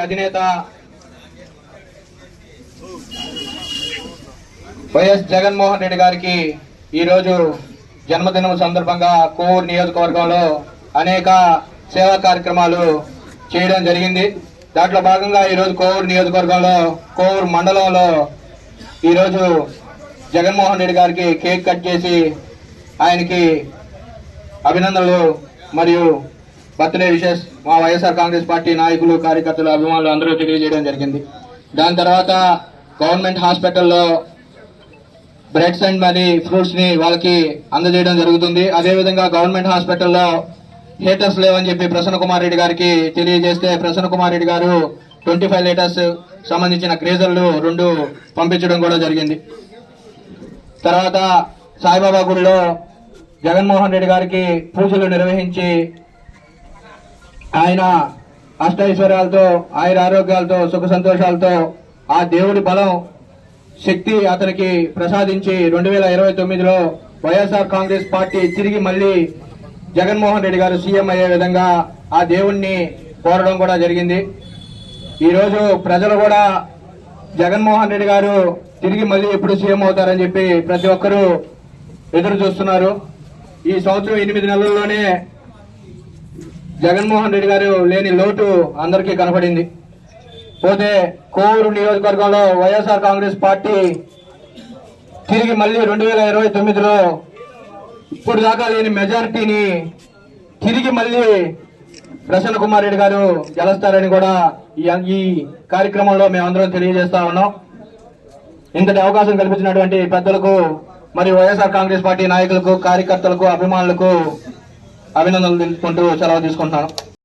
అధినేత వైఎస్ జగన్మోహన్ రెడ్డి గారికి ఈరోజు జన్మదినం సందర్భంగా కోవూరు నియోజకవర్గంలో అనేక సేవా కార్యక్రమాలు చేయడం జరిగింది. దాంట్లో భాగంగా ఈరోజు కోవూరు నియోజకవర్గంలో కోవూరు మండలంలో ఈరోజు జగన్మోహన్ రెడ్డి గారికి కేక్ కట్ చేసి ఆయనకి అభినందనలు మరియు బర్త్డే విషెస్ మా వైఎస్ఆర్ కాంగ్రెస్ పార్టీ నాయకులు, కార్యకర్తలు, అభిమానులు అందరూ తెలియజేయడం జరిగింది. దాని తర్వాత గవర్నమెంట్ హాస్పిటల్లో బ్రెడ్స్ అండ్ మరి ఫ్రూట్స్ ని వాళ్ళకి అందజేయడం జరుగుతుంది. అదేవిధంగా గవర్నమెంట్ హాస్పిటల్లో హీటర్స్ లేవని చెప్పి ప్రసన్న కుమార్ రెడ్డి గారికి తెలియజేస్తే ప్రసన్న కుమార్ రెడ్డి గారు 25 లీటర్స్ సంబంధించిన గ్రేజర్లు 2 పంపించడం కూడా జరిగింది. తర్వాత సాయిబాబా గుడిలో జగన్మోహన్ రెడ్డి గారికి పూజలు నిర్వహించి ఆయన అష్టైశ్వర్యాలతో, ఆయుర ఆరోగ్యాలతో, సుఖ సంతోషాలతో ఆ దేవుడి బలం, శక్తి అతనికి ప్రసాదించి 2029లో వైఎస్ఆర్ కాంగ్రెస్ పార్టీ తిరిగి మళ్లీ జగన్మోహన్ రెడ్డి గారు సీఎం అయ్యే విధంగా ఆ దేవుణ్ణి కోరడం కూడా జరిగింది. ఈరోజు ప్రజలు కూడా జగన్మోహన్ రెడ్డి గారు తిరిగి మళ్లీ ఎప్పుడు సీఎం అవుతారని చెప్పి ప్రతి ఒక్కరూ ఎదురు చూస్తున్నారు. ఈ సంవత్సరం 8 నెలల్లోనే జగన్మోహన్ రెడ్డి గారు లేని లోటు అందరికీ కనపడింది. పోతే కోవూరు నియోజకవర్గంలో వైఎస్ఆర్ కాంగ్రెస్ పార్టీ తిరిగి మళ్లీ 2029లో ఇప్పుడు దాకా లేని మెజారిటీని తిరిగి మళ్లీ ప్రసన్న కుమార్ రెడ్డి గారు గెలుస్తారని కూడా ఈ కార్యక్రమంలో మేమందరం తెలియజేస్తా ఉన్నాం. ఇంతటి అవకాశం కల్పించినటువంటి పెద్దలకు మరియు వైఎస్ఆర్ కాంగ్రెస్ పార్టీ నాయకులకు, కార్యకర్తలకు, అభిమానులకు అభినందనలు తెలుపుకుంటూ సెలవు తీసుకుంటున్నాను.